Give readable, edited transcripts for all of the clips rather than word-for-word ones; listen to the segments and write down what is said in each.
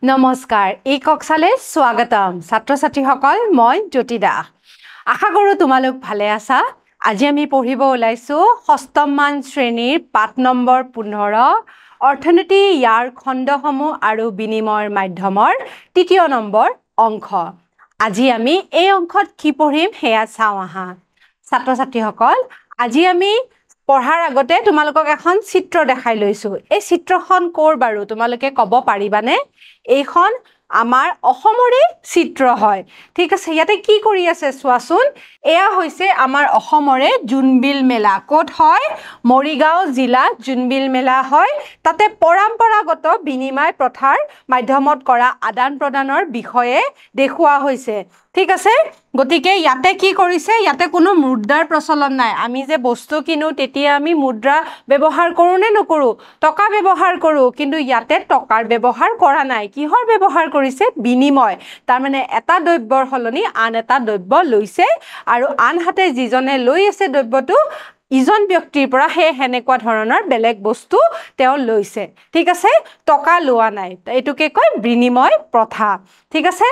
নমস্কাৰ এই কক্সালে স্বাগতম ছাত্ৰ ছাত্ৰীসকল মই জ্যোতি দাস আশা কৰো তোমালোক ভালে আছা আজি আমি পঢ়িব ওলাইছো ষষ্ঠম মান শ্ৰেণীৰ পাঠ নম্বৰ 15 অৰ্থনীতি ইয়াৰ খণ্ডসমূহ আৰু বিনিময়ৰ মাধ্যমৰ তৃতীয় নম্বৰ অংশ আজি আমি এই অংশত কি পঢ়িম হেয়া চাও আহা ছাত্ৰ ছাত্ৰীসকল আজি আমি পঢ়াৰ আগতে তোমালোকক এখন চিত্ৰ দেখাই লৈছো এই চিত্ৰখন কোৰ বাৰু তোমালোকে ক'ব পাৰিবানে এইখন আমাৰ অসমৰে চিত্ৰ হয় ঠিক আছে ইয়াতে কি কৰি আছে চোৱাচোন এয়া হৈছে আমাৰ অসমৰে জুনবিল মেলা কোট হয় মৰিগাঁও জিলা জুনবিল মেলা হয় তাতে পৰম্পৰাগত বিনিময় প্ৰথাৰ মাধ্যমত কৰা আদান প্ৰদানৰ বিষয়ে দেখুওৱা হৈছে ঠিক আছে গতিকে ইয়াতে কি কৰিছে ইয়াতে কোনো মুদ্ৰাৰ প্ৰচলন নাই আমি যে বস্তু কিনো তেতিয়া আমি মুদ্ৰা ব্যৱহাৰ কৰো নে নকৰো টকা ব্যৱহাৰ কৰো কিন্তু ইয়াতে টকাৰ ব্যৱহাৰ কৰা নাই কিহৰ ব্যৱহাৰ কৰিছে বিনিময় তাৰ মানে এটা দ্ৰব্যৰ হলনি আন এটা দ্ৰব্য লৈছে আৰু আনহাতে যিজনে লৈ আছে দ্ৰব্যটো ইজন ব্যক্তিৰ পৰা হেনেকুৱা ধৰণৰ বেলেগ বস্তু তেওঁ লৈছে ঠিক আছে টকা লোৱা নাই এটোকে কয় বিনিময় প্ৰথা ঠিক আছে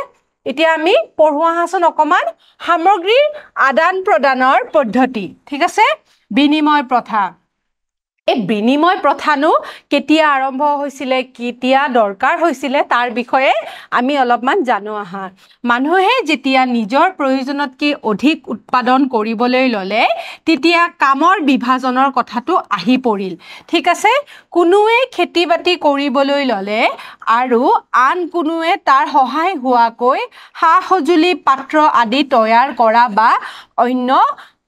এতিয়া আমি পঢ়ুৱা হাসন অকমান সামগ্ৰীৰ আদান প্ৰদানৰ পদ্ধতি ঠিক আছে বিনিময় প্ৰথা এই বিনিময় প্ৰথানো কেতিয়া আৰম্ভ হৈছিল কেতিয়া দৰকাৰ হৈছিল তাৰ বিষয়ে আমি অলপমান জানো আহা মানুহে যেতিয়া নিজৰ প্ৰয়োজনতকৈ অধিক উৎপাদন কৰিবলৈ ললে তেতিয়া কামৰ বিভাজনৰ কথাটো আহি পৰিল ঠিক আছে কোনোৱে খেতি বাতি কৰিবলৈ ললে আৰু আন কোনোৱে তাৰ সহায় হোৱাকৈ সা-সজুলি পাত্ৰ আদি তৈয়াৰ কৰা বা অন্য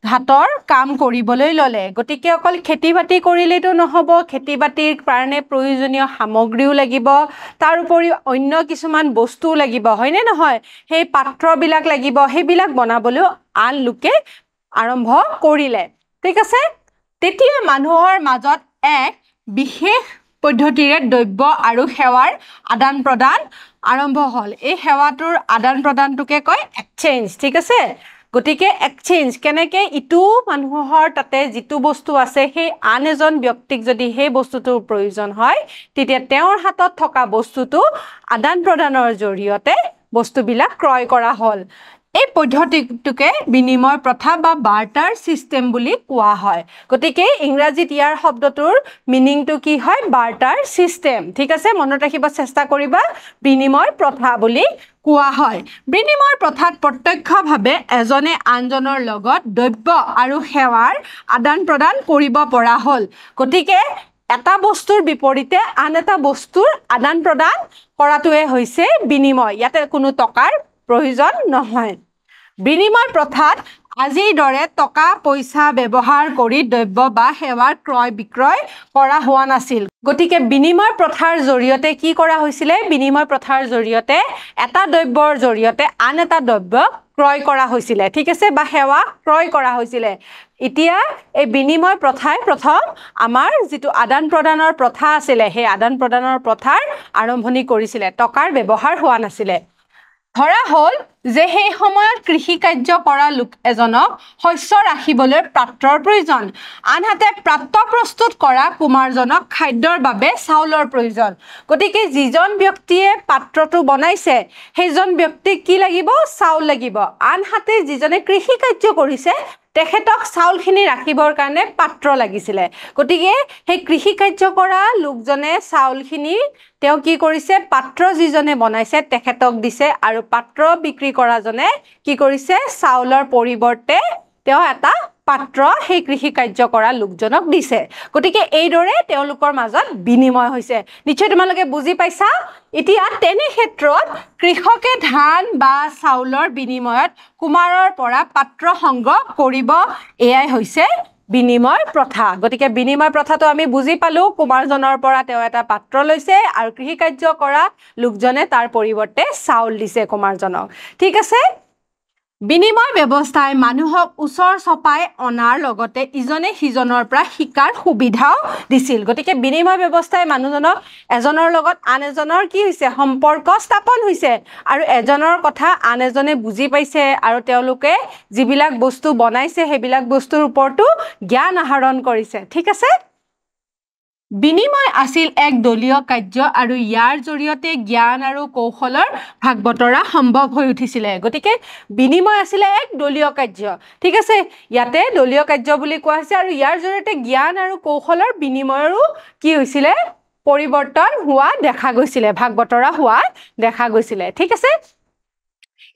হাতৰ কাম কৰিবলৈ ললে গতিকে অকল খেতি বাতি কৰিলেতো নহব খেতি বাতিৰ কাৰণে প্ৰয়োজনীয় সামগ্ৰীও লাগিব তাৰ উপৰি অন্য কিছুমান বস্তু লাগিব হয়নে নহয় সেই পাত্ৰবিলাক লাগিব সেইবিলাক বনাবলৈ আন লোকে আৰম্ভ কৰিলে ঠিক আছে তেতিয়া মানুহৰ মাজত এক বিশেষ পদ্ধতিৰে দ্ৰব্য আৰু সেৱাৰ আদান প্ৰদান আৰম্ভ হল এই সেৱাটোৰ আদান প্ৰদানটোকে কয় এক্সচেঞ্জ ঠিক আছে গতিকে এক্সচেঞ্জ কেনেকে ইটো মানুহৰ তাতে যিটো বস্তু আছে সেই আন এজন ব্যক্তিক যদি সেই বস্তুটোৰ প্ৰয়োজন হয় তেতিয়া তেওঁৰ হাতত থকা বস্তুটো আদান প্ৰদানৰ জৰিয়তে বস্তুবিলাক ক্ৰয় কৰা হল এই পদ্ধতিটোকে বিনিময় প্ৰথা বা বাৰ্টাৰ সিস্টেম বুলি কোৱা হয় গতিকে ইংৰাজীত ইয়াৰ শব্দটোৰ মিনিংটো কি হয় বাৰ্টাৰ সিস্টেম ঠিক আছে মনত ৰাখিব চেষ্টা কৰিবা বিনিময় প্ৰথা বুলি কোৱা হয় বিনিময় প্ৰথাত প্ৰত্যক্ষভাৱে এজনে আনজনৰ লগত দ্ৰব্য আৰু সেৱাৰ আদান প্ৰদান কৰিব পৰা হল গতিকে এটা বস্তুৰ বিপৰীতে আন এটা বস্তুৰ আদান প্ৰদান কৰাটোৱে হৈছে বিনিময় ইয়াতে কোনো টকাৰ প্ৰয়োজন নহয় বিনিময় প্ৰথাত আজিৰ দৰে টকা পইচা ব্যৱহাৰ কৰি দ্ৰব্য বা সেৱাৰ ক্ৰয় বিক্ৰয় কৰা হোৱা নাছিল গতিকে বিনিময় প্ৰথাৰ জৰিয়তে কি কৰা হৈছিল বিনিময় প্ৰথাৰ জৰিয়তে এটা দ্ৰব্যৰ জৰিয়তে আন এটা দ্ৰব্য ক্ৰয় কৰা হৈছিল ঠিক আছে বা সেৱা ক্ৰয় কৰা হৈছিল এতিয়া এই বিনিময় প্ৰথাই প্ৰথম আমাৰ যেটো আদান প্ৰদানৰ প্ৰথা আছিল সেই আদান প্ৰদানৰ প্ৰথাৰ আৰম্ভণি কৰিছিল টকাৰ ব্যৱহাৰ হোৱা নাছিল ধৰা হল যে সেই সময়ত কৃষি কাৰ্য কৰা লোক এজনক শস্য ৰাখিবলৈ পাত্ৰৰ প্ৰয়োজন আনহাতে পাত্ৰ প্ৰস্তুত কৰা কুমাৰজনক খাদ্যৰ বাবে চাউলৰ প্ৰয়োজন গতিকে যিজন ব্যক্তিয়ে পাত্ৰটো বনাইছে সেইজন ব্যক্তিক কি লাগিব চাউল লাগিব আনহাতে যিজনে কৃষি কাৰ্য কৰিছে তেখেতক চাউলখিনি ৰাখিবৰ কাৰণে পাত্ৰ লাগিছিল গতিকে সেই কৃষি কাৰ্য কৰা লোকজনে চাউলখিনি তেওঁ কি কৰিছে পাত্ৰ যিজনে বনাইছে তেখেতক দিছে আৰু পাত্ৰ বিক্ৰী কৰাজনে কি কৰিছে চাউলৰ পৰিৱৰ্তে তেওঁ এটা পাত্ৰ সেই কৃষি কাৰ্য কৰা লোকজনক দিছে গতিকে এইদৰে তেওঁলোকৰ মাজত বিনিময় হৈছে নিশ্চয় তোমালোকে বুজি পাইছা এতিয়া তেনে ক্ষেত্ৰত কৃষকে ধান বা চাউলৰ বিনিময়ত কুমাৰৰ পৰা পাত্ৰ সংগ্ৰহ কৰিব এয়াই হৈছে বিনিময় প্ৰথা গতিকে বিনিময় প্ৰথাটো আমি বুজি পালো কুমাৰজনৰ পৰা তেওঁ এটা পাত্ৰ লৈছে আৰু কৃষি কাৰ্য কৰা লোকজনে তাৰ পৰিৱৰ্তে চাউল দিছে কুমাৰজনক ঠিক আছে বিনিময় ব্যৱস্থাই মানুহক ওচৰ চপাই অনাৰ লগতে ইজনে সিজনৰ পৰা শিকাৰ সুবিধাও দিছিল গতিকে বিনিময় ব্যৱস্থাই মানুহজনক এজনৰ লগত আন এজনৰ কি হৈছে সম্পৰ্ক স্থাপন হৈছে আৰু এজনৰ কথা আন এজনে বুজি পাইছে আৰু তেওঁলোকে যিবিলাক বস্তু বনাইছে সেইবিলাক বস্তুৰ ওপৰতো জ্ঞান আহৰণ কৰিছে ঠিক আছে বিনিময় আছিল এক দলীয় কাৰ্য আৰু ইয়াৰ জৰিয়তে জ্ঞান আৰু কৌশলৰ ভাগ বতৰা সম্ভৱ হৈ উঠিছিলে গতিকে বিনিময় আছিলে এক দলীয় কাৰ্য ঠিক আছে ইয়াতে দলীয় কাৰ্য বুলি কোৱা হৈছে আৰু ইয়াৰ জৰিয়তে জ্ঞান আৰু কৌশলৰ বিনিময়ৰো কি হৈছিলে পৰিৱৰ্তন হোৱা দেখা গৈছিলে ভাগ বতৰা হোৱা দেখা গৈছিলে ঠিক আছে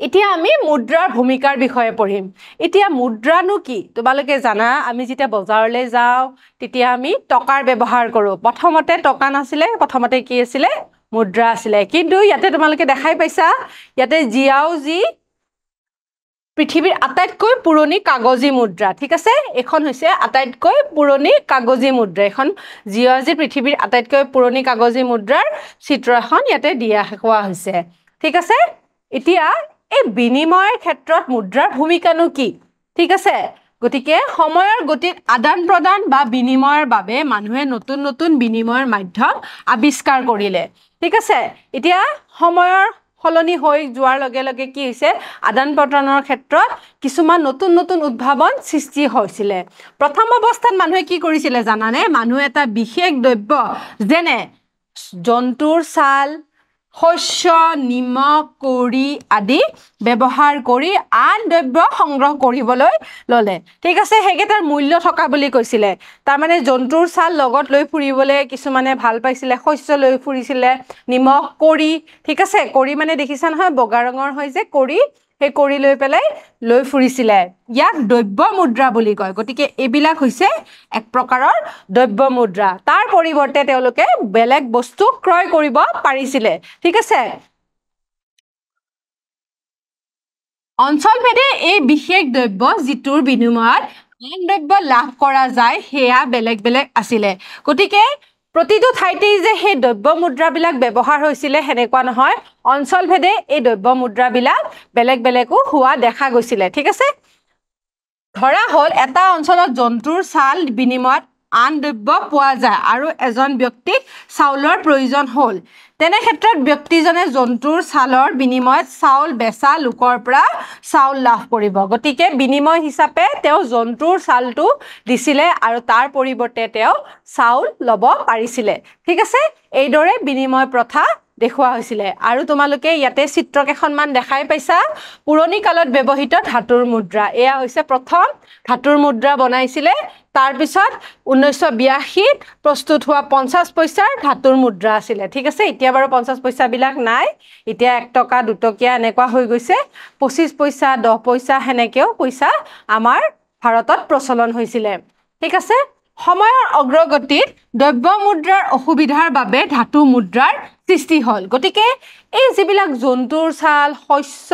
এতিয়া আমি মুদ্ৰাৰ ভূমিকাৰ বিষয়ে পঢ়িম এতিয়া মুদ্ৰানো কি তোমালোকে জানা আমি যেতিয়া বজাৰলৈ যাওঁ তেতিয়া আমি টকাৰ ব্যৱহাৰ কৰোঁ প্ৰথমতে টকা নাছিলে প্ৰথমতে কি আছিলে মুদ্ৰা আছিলে কিন্তু ইয়াতে তোমালোকে দেখাই পাইছা ইয়াতে জিয়াওজি পৃথিৱীৰ আটাইতকৈ পুৰণি কাগজী মুদ্ৰা ঠিক আছে এখন হৈছে আটাইতকৈ পুৰণি কাগজী মুদ্ৰা এখন জিয়াওজি পৃথিৱীৰ আটাইতকৈ পুৰণি কাগজী মুদ্ৰাৰ চিত্ৰ এখন ইয়াতে দিয়া হোৱা হৈছে ঠিক আছে এতিয়া এই বিনিময়ৰ ক্ষেত্ৰত মুদ্ৰাৰ ভূমিকানো কি ঠিক আছে গতিকে সময়ৰ গতিত আদান প্ৰদান বা বিনিময়ৰ বাবে মানুহে নতুন নতুন বিনিময়ৰ মাধ্যম আৱিষ্কাৰ কৰিলে ঠিক আছে এতিয়া সময়ৰ সলনি হৈ যোৱাৰ লগে লগে কি হৈছে আদান প্ৰদানৰ ক্ষেত্ৰত কিছুমান নতুন নতুন উদ্ভাৱন সৃষ্টি হৈছিলে প্ৰথম অৱস্থাত মানুহে কি কৰিছিলে জানানে মানুহে এটা বিশেষ দ্ৰব্য যেনে জন্তুৰ ছাল শস্য নিমখ কৰি আদি ব্যৱহাৰ কৰি আন দ্ৰব্য সংগ্ৰহ কৰিবলৈ ললে ঠিক আছে হেগেটাৰ মূল্য থকা বুলি কৈছিলে তাৰ মানে জন্তুৰ ছাল লগত লৈ ফুৰিবলৈ কিছুমানে ভাল পাইছিলে শস্য লৈ ফুৰিছিলে নিমখ কৰি ঠিক আছে কৰি মানে দেখিছা নহয় বগা ৰঙৰ হয় যে কৰি হে কৰি লৈ ফুৰিছিলে ইয়াক দ্ৰব্য মুদ্ৰা বুলি কয় গতিকে এবিলাক হৈছে এক প্ৰকাৰৰ দ্ৰব্য মুদ্ৰা তাৰ পৰিৱৰ্তে তেওঁলোকে বেলেগ বস্তু ক্ৰয় কৰিব পাৰিছিলে ঠিক আছে অঞ্চলভেদে এই বিশেষ দ্ৰব্য যিটোৰ বিনিময়ত আন দ্ৰব্য লাভ কৰা যায় হেয়া বেলেগ বেলেগ আছিলে গতিকে প্ৰতিটো ঠাইতেই যে সেই দ্ৰব্য মুদ্ৰাবিলাক ব্যৱহাৰ হৈছিলে হেনেকুৱা নহয় অঞ্চলভেদে এই দ্ৰব্য মুদ্ৰাবিলাক বেলেগ বেলেগো হোৱা দেখা গৈছিলে ঠিক আছে ধৰা হল এটা অঞ্চলত জন্তুৰ ছাল বিনিময়ত আন দ্ৰব্য পোৱা যায় আৰু এজন ব্যক্তিক চাউলৰ প্ৰয়োজন হল তেনে ক্ষেত্ৰত ব্যক্তিজনে জন্তুৰ ছালৰ বিনিময়ত চাউল বেচা লোকৰ পৰা চাউল লাভ কৰিব গতিকে বিনিময় হিচাপে তেওঁ জন্তুৰ ছালটো দিছিলে আৰু তাৰ পৰিৱৰ্তে তেওঁ চাউল ল'ব পাৰিছিলে ঠিক আছে এইদৰে বিনিময় প্ৰথা দেখুৱা হৈছিলে আৰু তোমালোকে ইয়াতে চিত্ৰকেইখনমান দেখাই পাইছা পুৰণি কালত ব্যৱহৃত ধাতুৰ মুদ্ৰা এয়া হৈছে প্ৰথম ধাতুৰ মুদ্ৰা বনাইছিলে তাৰ পিছত 1982 প্ৰস্তুত হোৱা 50 পইচাৰ ধাতুৰ মুদ্ৰা আছিলে ঠিক আছে এতিয়া বাৰু 50 পইচা বিলাক নাই এতিয়া 1 টকা 2 টকীয়া এনেকুৱা হৈ গৈছে 25 পইচা 10 পইচা হেনেকেও পইচা আমাৰ ভাৰতত প্ৰচলন হৈছিলে ঠিক আছে সময়ৰ অগ্ৰগতিত দ্ৰব্য মুদ্ৰাৰ অসুবিধাৰ বাবে ধাতু মুদ্ৰাৰ সৃষ্টি হল গতিকে এই যিবিলাক জন্তুৰ ছাল শস্য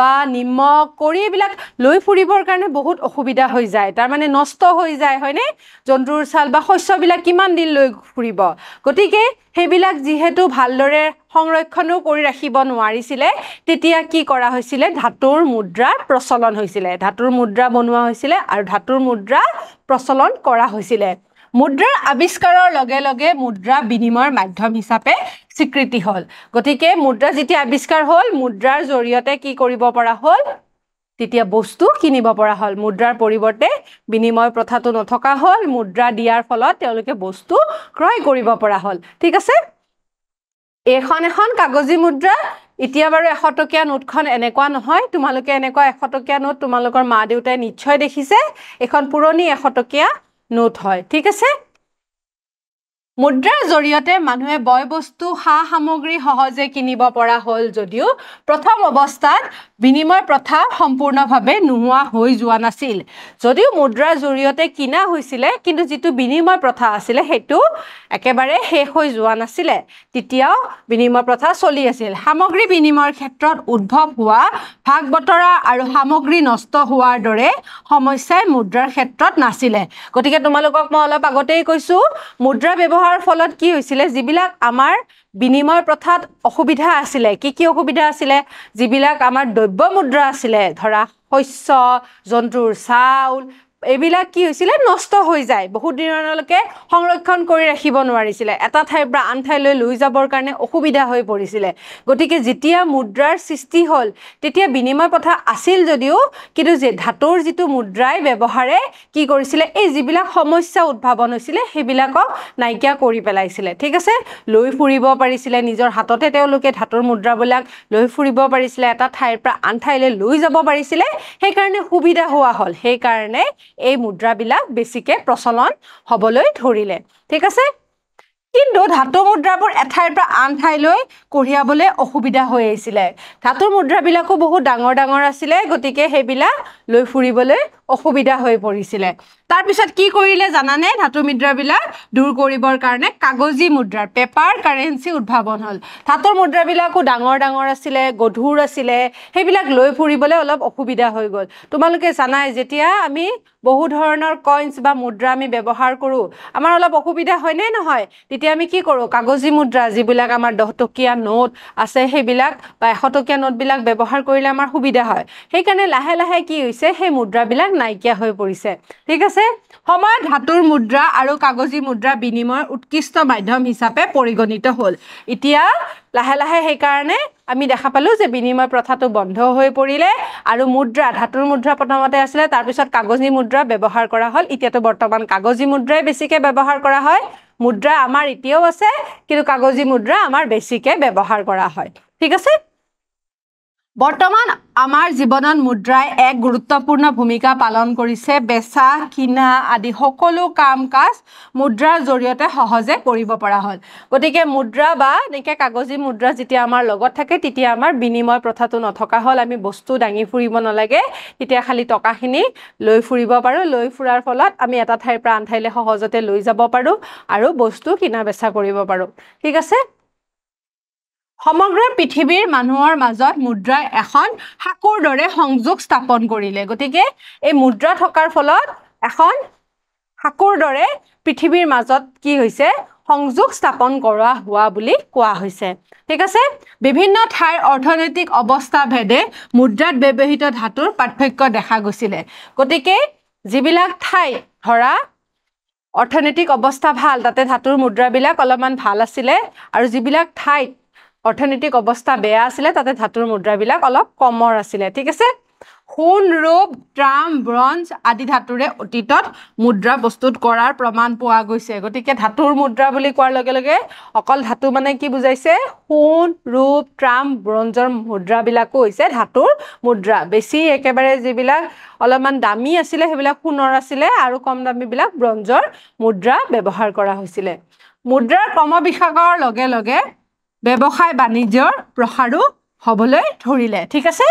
বা নিমখ কৰি এইবিলাক লৈ ফুৰিবৰ কাৰণে বহুত অসুবিধা হৈ যায় তাৰ মানে নষ্ট হৈ যায় হয়নে জন্তুৰ ছাল বা শস্যবিলাক কিমান দিন লৈ ফুৰিব গতিকে হেবিলাক যিহেতু ভালদৰে সংৰক্ষণও কৰি ৰাখিব নোৱাৰিছিলে তেতিয়া কি কৰা হৈছিলে ধাতুৰ মুদ্ৰাৰ প্ৰচলন হৈছিলে ধাতুৰ মুদ্ৰা বনোৱা হৈছিলে আৰু ধাতুৰ মুদ্ৰা প্ৰচলন কৰা হৈছিলে মুদ্ৰাৰ আৱিষ্কাৰৰ লগে লগে মুদ্ৰা বিনিময়ৰ মাধ্যম হিচাপে স্বীকৃতি হল গতিকে মুদ্ৰা যেতিয়া আৱিষ্কাৰ হল মুদ্ৰাৰ জৰিয়তে কি কৰিব পৰা হল তেতিয়া বস্তু কিনিব পৰা হল মুদ্ৰাৰ পৰিৱৰ্তে বিনিময় প্ৰথাটো নথকা হল মুদ্ৰা দিয়াৰ ফলত তেওঁলোকে বস্তু ক্ৰয় কৰিব পৰা হল ঠিক আছে এখন কাগজী মুদ্ৰা এতিয়া বাৰু 100 টকীয়া নোটখন এনেকুৱা নহয় তোমালোকে এনেকুৱা 100 টকীয়া নোট তোমালোকৰ মা দেউতাই নিশ্চয় দেখিছে এখন পুৰণি 100 টকীয়া নোট হয় ঠিক আছে মুদ্ৰাৰ জৰিয়তে মানুহে বয় বস্তু সা সামগ্ৰী সহজে কিনিব পৰা হল যদিও প্ৰথম অৱস্থাত বিনিময় প্ৰথা সম্পূৰ্ণভাৱে নোহোৱা হৈ যোৱা নাছিল যদিও মুদ্ৰাৰ জৰিয়তে কিনা হৈছিলে কিন্তু যেটো বিনিময় প্ৰথা আছিল হেতু একেবাৰে শেষ হৈ যোৱা নাছিল তেতিয়াও বিনিময় প্ৰথা চলি আছিল সামগ্ৰী বিনিময়ৰ ক্ষেত্ৰত উদ্ভৱ হোৱা ভাগ বতৰা আৰু সামগ্ৰী নষ্ট হোৱাৰ দৰে সমস্যাই মুদ্ৰাৰ ক্ষেত্ৰত নাছিল গতিকে তোমালোকক মই অলপ আগতেই কৈছো মুদ্ৰা ব্যৱহাৰ ফলত কি হৈছিলে যিবিলাক আমাৰ বিনিময় প্ৰথাত অসুবিধা আছিল কি অসুবিধা আছিল যিবিলাক আমাৰ দ্ৰব্য মুদ্ৰা আছিল ধৰা শস্য জন্তুৰ চাউল এইবিলাক কি হৈছিলে নষ্ট হৈ যায় বহুত দিনলৈকে সংৰক্ষণ কৰি ৰাখিব নোৱাৰিছিলে এটা ঠাইৰ পৰা আন ঠাইলৈ লৈ যাবৰ কাৰণে অসুবিধা হৈ পৰিছিলে গতিকে যেতিয়া মুদ্ৰাৰ সৃষ্টি হ'ল তেতিয়া বিনিময় প্ৰথা আছিল যদিও কিন্তু যে ধাতুৰ যিটো মুদ্ৰাই ব্যৱহাৰে কি কৰিছিলে এই যিবিলাক সমস্যা উদ্ভাৱন হৈছিলে সেইবিলাকক নাইকিয়া কৰি পেলাইছিলে ঠিক আছে লৈ ফুৰিব পাৰিছিলে নিজৰ হাততে তেওঁলোকে ধাতুৰ মুদ্ৰাবিলাক লৈ ফুৰিব পাৰিছিলে এটা ঠাইৰ পৰা আন ঠাইলৈ লৈ যাব পাৰিছিলে সেইকাৰণে সুবিধা হোৱা হ'ল সেইকাৰণে এই মুদ্ৰাবিলাক বেছিকে প্ৰচলন হ'বলৈ ধৰিলে ঠিক আছে কিন্তু ধাতু মুদ্ৰাবোৰ এঠাইৰ পৰা আন ঠাইলৈ কঢ়িয়াবলৈ অসুবিধা হৈ আহিছিলে ধাতুৰ মুদ্ৰাবিলাকো বহুত ডাঙৰ ডাঙৰ আছিলে গতিকে সেইবিলাক লৈ ফুৰিবলৈ অসুবিধা হৈ পৰিছিলে তাৰ পিছত কি কৰিলে জানানে ধাতু মুদ্ৰাবিলাক দূৰ কৰিবৰ কাৰণে কাগজী মুদ্ৰাৰ পেপাৰ কাৰেন্সি উদ্ভাৱন হ'ল ধাতুৰ মুদ্ৰাবিলাকো ডাঙৰ ডাঙৰ আছিলে গধুৰ আছিলে সেইবিলাক লৈ ফুৰিবলৈ অলপ অসুবিধা হৈ গ'ল তোমালোকে জানাই যেতিয়া আমি বহু ধৰণৰ কইন্স বা মুদ্ৰা আমি ব্যৱহাৰ কৰোঁ আমাৰ অলপ অসুবিধা হয় নে নহয় তেতিয়া আমি কি কৰোঁ কাগজী মুদ্ৰা যিবিলাক আমাৰ 10 টকীয়া নোট আছে সেইবিলাক বা 100 টকীয়া নোটবিলাক ব্যৱহাৰ কৰিলে আমাৰ সুবিধা হয় সেইকাৰণে লাহে লাহে কি হৈছে সেই মুদ্ৰাবিলাক নাইকিয়া হৈ পৰিছে ঠিক আছে সময়ত ধাতুৰ মুদ্ৰা আৰু কাগজী মুদ্ৰা বিনিময়ৰ উৎকৃষ্ট মাধ্যম হিচাপে পৰিগণিত হ'ল এতিয়া লাহে লাহে সেইকাৰণে আমি দেখা পালো যে বিনিময় প্ৰথাটো বন্ধ হৈ পৰিলে আৰু মুদ্ৰা ধাতুৰ মুদ্ৰা প্ৰথমতে আছিলে তাৰ পিছত কাগজী মুদ্ৰা ব্যৱহাৰ কৰা হ'ল এতিয়াতো বৰ্তমান কাগজী মুদ্ৰাই বেছিকৈ ব্যৱহাৰ কৰা হয় মুদ্ৰা আমাৰ এতিয়াও আছে কিন্তু কাগজী মুদ্ৰা আমাৰ বেছিকৈ ব্যৱহাৰ কৰা হয় ঠিক আছে বৰ্তমান আমাৰ জীৱনত মুদ্ৰাই এক গুৰুত্বপূৰ্ণ ভূমিকা পালন কৰিছে বেচা কিনা আদি সকলো কাম কাজ মুদ্ৰাৰ জৰিয়তে সহজে কৰিব পৰা হ'ল গতিকে মুদ্ৰা বা এনেকৈ কাগজী মুদ্ৰা যেতিয়া আমাৰ লগত থাকে তেতিয়া আমাৰ বিনিময় প্ৰথাটো নথকা হ'ল আমি বস্তু দাঙি ফুৰিব নালাগে তেতিয়া খালি টকাখিনি লৈ ফুৰিব পাৰোঁ লৈ ফুৰাৰ ফলত আমি এটা ঠাইৰ পৰা আন ঠাইলৈ সহজতে লৈ যাব পাৰোঁ আৰু বস্তু কিনা বেচা কৰিব পাৰোঁ ঠিক আছে সমগ্ৰ পৃথিৱীৰ মানুহৰ মাজত মুদ্ৰাই এখন সাঁকোৰ দৰে সংযোগ স্থাপন কৰিলে গতিকে এই মুদ্ৰা থকাৰ ফলত এখন সাঁকোৰ দৰে পৃথিৱীৰ মাজত কি হৈছে সংযোগ স্থাপন কৰা হোৱা বুলি কোৱা হৈছে ঠিক আছে বিভিন্ন ঠাইৰ অৰ্থনৈতিক অৱস্থা ভেদে মুদ্ৰাত ব্যৱহৃত ধাতুৰ পাৰ্থক্য দেখা গৈছিলে গতিকে যিবিলাক ঠাই ধৰা অৰ্থনৈতিক অৱস্থা ভাল তাতে ধাতুৰ মুদ্ৰাবিলাক অলপমান ভাল আছিলে আৰু যিবিলাক ঠাইত অৰ্থনৈতিক অৱস্থা বেয়া আছিলে তাতে ধাতুৰ মুদ্ৰাবিলাক অলপ কমৰ আছিলে ঠিক আছে সোণ ৰূপ ট্ৰাম ব্ৰঞ্জ আদি ধাতুৰে অতীতত মুদ্ৰা প্ৰস্তুত কৰাৰ প্ৰমাণ পোৱা গৈছে গতিকে ধাতুৰ মুদ্ৰা বুলি কোৱাৰ লগে লগে অকল ধাতু মানে কি বুজাইছে সোণ ৰূপ ট্ৰাম ব্ৰঞ্জৰ মুদ্ৰাবিলাকো হৈছে ধাতুৰ মুদ্ৰা বেছি একেবাৰে যিবিলাক অলপমান দামী আছিলে সেইবিলাক সোণৰ আছিলে আৰু কম দামীবিলাক ব্ৰঞ্জৰ মুদ্ৰা ব্যৱহাৰ কৰা হৈছিলে মুদ্ৰাৰ ক্ৰমবিকাশৰ লগে লগে ব্যৱসায় বাণিজ্যৰ প্ৰসাৰো হ'বলৈ ধৰিলে ঠিক আছে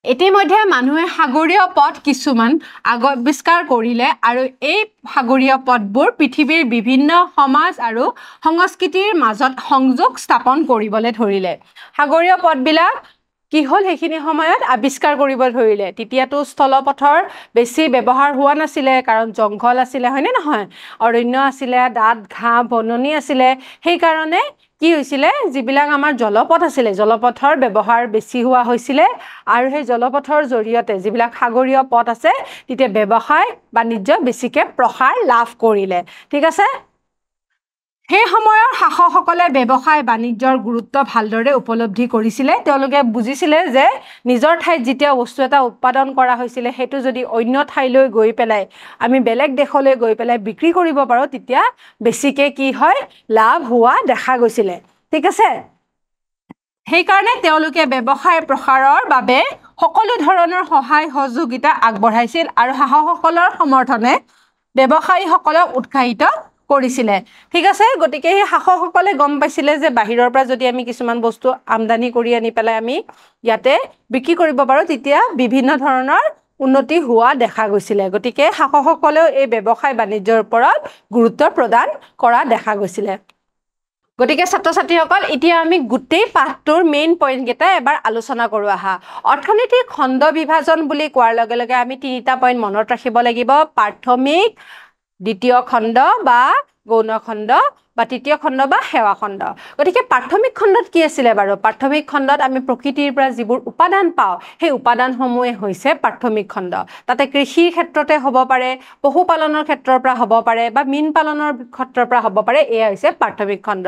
ইতিমধ্যে মানুহে সাগৰীয় পথ কিছুমান আৱিষ্কাৰ কৰিলে আৰু এই সাগৰীয় পথবোৰ পৃথিৱীৰ বিভিন্ন সমাজ আৰু সংস্কৃতিৰ মাজত সংযোগ স্থাপন কৰিবলৈ ধৰিলে সাগৰীয় পথবিলাক কি হ'ল সেইখিনি সময়ত আৱিষ্কাৰ কৰিব ধৰিলে তেতিয়াতো স্থলপথৰ বেছি ব্যৱহাৰ হোৱা নাছিলে কাৰণ জংঘল আছিলে হয়নে নহয় অৰণ্য আছিলে দাঁত ঘাঁহ বননি আছিলে সেইকাৰণে কি হৈছিলে যিবিলাক আমাৰ জলপথ আছিলে জলপথৰ ব্যৱহাৰ বেছি হোৱা হৈছিলে আৰু সেই জলপথৰ জৰিয়তে যিবিলাক সাগৰীয় পথ আছে তেতিয়া ব্যৱসায় বাণিজ্য বেছিকৈ প্ৰসাৰ লাভ কৰিলে ঠিক আছে সেই সময়ৰ শাসকসকলে ব্যৱসায় বাণিজ্যৰ গুৰুত্ব ভালদৰে উপলব্ধি কৰিছিলে তেওঁলোকে বুজিছিলে যে নিজৰ ঠাইত যেতিয়া বস্তু এটা উৎপাদন কৰা হৈছিলে সেইটো যদি অন্য ঠাইলৈ গৈ পেলাই আমি বেলেগ দেশলৈ গৈ পেলাই বিক্ৰী কৰিব পাৰোঁ তেতিয়া বেছিকৈ কি হয় লাভ হোৱা দেখা গৈছিলে ঠিক আছে সেইকাৰণে তেওঁলোকে ব্যৱসায় প্ৰসাৰৰ বাবে সকলো ধৰণৰ সহায় সহযোগিতা আগবঢ়াইছিল আৰু শাসকসকলৰ সমৰ্থনে ব্যৱসায়ীসকলক উৎসাহিত কৰিছিলে ঠিক আছে গতিকে এই শাসকসকলে গম পাইছিলে যে বাহিৰৰ পৰা যদি আমি কিছুমান বস্তু আমদানি কৰি আনি পেলাই আমি ইয়াতে বিক্ৰী কৰিব পাৰোঁ তেতিয়া বিভিন্ন ধৰণৰ উন্নতি হোৱা দেখা গৈছিলে গতিকে শাসকসকলেও এই ব্যৱসায় বাণিজ্যৰ ওপৰত গুৰুত্ব প্ৰদান কৰা দেখা গৈছিলে গতিকে ছাত্ৰ ছাত্ৰীসকল এতিয়া আমি গোটেই পাঠটোৰ মেইন পইণ্টকেইটা এবাৰ আলোচনা কৰোঁ আহা অৰ্থনৈতিক খণ্ড বিভাজন বুলি কোৱাৰ লগে লগে আমি তিনিটা পইণ্ট মনত ৰাখিব লাগিব প্ৰাথমিক দ্বিতীয় খণ্ড বা গৌণ খণ্ড বা তৃতীয় খণ্ড বা সেৱা খণ্ড গতিকে প্ৰাথমিক খণ্ডত কি আছিলে বাৰু প্ৰাথমিক খণ্ডত আমি প্ৰকৃতিৰ পৰা যিবোৰ উপাদান পাওঁ সেই উপাদানসমূহে হৈছে প্ৰাথমিক খণ্ড তাতে কৃষিৰ ক্ষেত্ৰতে হ'ব পাৰে পশুপালনৰ ক্ষেত্ৰৰ পৰা হ'ব পাৰে বা মীন পালনৰ ক্ষেত্ৰৰ পৰা হ'ব পাৰে এয়া হৈছে প্ৰাথমিক খণ্ড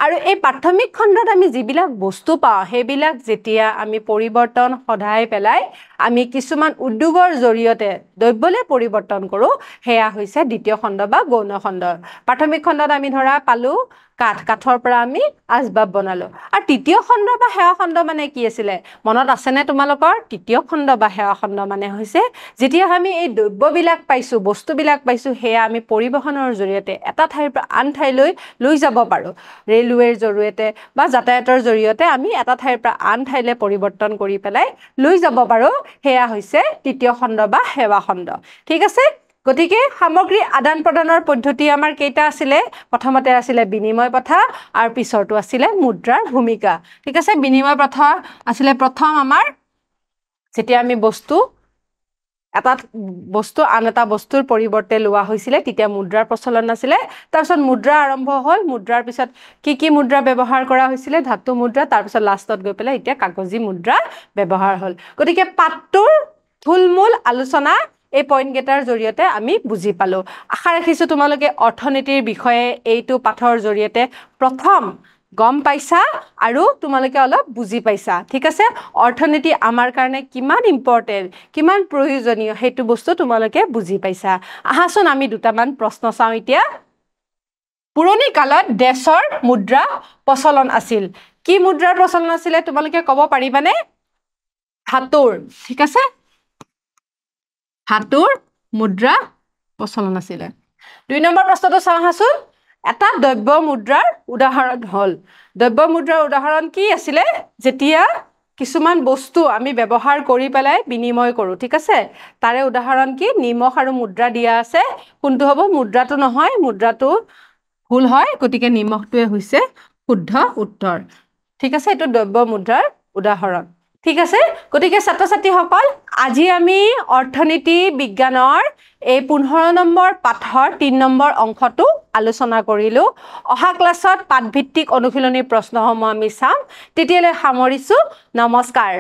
আৰু এই প্ৰাথমিক খণ্ডত আমি যিবিলাক বস্তু পাওঁ সেইবিলাক যেতিয়া আমি পৰিৱৰ্তন সদায় পেলাই আমি কিছুমান উদ্যোগৰ জৰিয়তে দ্ৰব্যলৈ পৰিৱৰ্তন কৰোঁ সেয়া হৈছে দ্বিতীয় খণ্ড বা গৌণ খণ্ড প্ৰাথমিক খণ্ডত আমি ধৰা পালোঁ কাঠৰ পৰা আমি আচবাব বনালোঁ আৰু তৃতীয় খণ্ড বা সেৱা খণ্ড মানে কি আছিলে মনত আছেনে তোমালোকৰ তৃতীয় খণ্ড বা সেৱা খণ্ড মানে হৈছে যেতিয়া আমি এই দ্ৰব্যবিলাক পাইছোঁ বস্তুবিলাক পাইছোঁ সেয়া আমি পৰিবহণৰ জৰিয়তে এটা ঠাইৰ পৰা আন ঠাইলৈ লৈ যাব পাৰোঁ ৰেলৱেৰ জৰিয়তে বা যাতায়াতৰ জৰিয়তে আমি এটা ঠাইৰ পৰা আন ঠাইলৈ পৰিৱৰ্তন কৰি পেলাই লৈ যাব পাৰোঁ সেয়া হৈছে তৃতীয় খণ্ড বা সেৱা খণ্ড ঠিক আছে গতিকে সামগ্ৰী আদান প্ৰদানৰ পদ্ধতি আমাৰ কেইটা আছিলে প্ৰথমতে আছিলে বিনিময় প্ৰথা আৰু পিছৰটো আছিলে মুদ্ৰাৰ ভূমিকা ঠিক আছে বিনিময় প্ৰথা আছিলে প্ৰথম আমাৰ যেতিয়া আমি এটা বস্তু আন এটা বস্তুৰ পৰিৱৰ্তে লোৱা হৈছিলে তেতিয়া মুদ্ৰাৰ প্ৰচলন আছিলে তাৰপিছত মুদ্ৰা আৰম্ভ হ'ল মুদ্ৰাৰ পিছত কি মুদ্ৰা ব্যৱহাৰ কৰা হৈছিলে ধাতু মুদ্ৰা তাৰপিছত লাষ্টত গৈ পেলাই এতিয়া কাগজী মুদ্ৰা ব্যৱহাৰ হ'ল গতিকে পাঠটোৰ থুলমূল আলোচনা এই পইণ্ট কেইটাৰ জৰিয়তে আমি বুজি পালোঁ আশা ৰাখিছোঁ তোমালোকে অৰ্থনীতিৰ বিষয়ে এইটো পাঠৰ জৰিয়তে প্ৰথম গম পাইছা আৰু তোমালোকে অলপ বুজি পাইছা ঠিক আছে অৰ্থনীতি আমাৰ কাৰণে কিমান ইম্পৰ্টেণ্ট কিমান প্ৰয়োজনীয় সেইটো বস্তু তোমালোকে বুজি পাইছা আহাচোন আমি দুটামান প্ৰশ্ন চাওঁ এতিয়া পুৰণি কালত দেশৰ মুদ্ৰা প্ৰচলন আছিল কি মুদ্ৰাৰ প্ৰচলন আছিলে তোমালোকে ক'ব পাৰিবানে ধাতুৰ ঠিক আছে ধাতুৰ মুদ্ৰা প্ৰচলন আছিলে 2 নম্বৰ প্ৰশ্নটো চাওঁ আহাচোন এটা দ্ৰব্য মুদ্ৰাৰ উদাহৰণ হ'ল দ্ৰব্য মুদ্ৰাৰ উদাহৰণ কি আছিলে যেতিয়া কিছুমান বস্তু আমি ব্যৱহাৰ কৰি পেলাই বিনিময় কৰোঁ ঠিক আছে তাৰে উদাহৰণ কি নিমখ আৰু মুদ্ৰা দিয়া আছে কোনটো হ'ব মুদ্ৰাটো নহয় মুদ্ৰাটো ভুল হয় গতিকে নিমখটোৱে হৈছে শুদ্ধ উত্তৰ ঠিক আছে এইটো দ্ৰব্য মুদ্ৰাৰ উদাহৰণ ঠিক আছে গতিকে ছাত্ৰ ছাত্ৰীসকল আজি আমি অৰ্থনীতি বিজ্ঞানৰ এই 15 নম্বৰ পাঠৰ 3 নম্বৰ অংশটো আলোচনা কৰিলোঁ অহা ক্লাছত পাঠভিত্তিক অনুশীলনী প্ৰশ্নসমূহ আমি চাম তেতিয়ালৈ সামৰিছোঁ নমস্কাৰ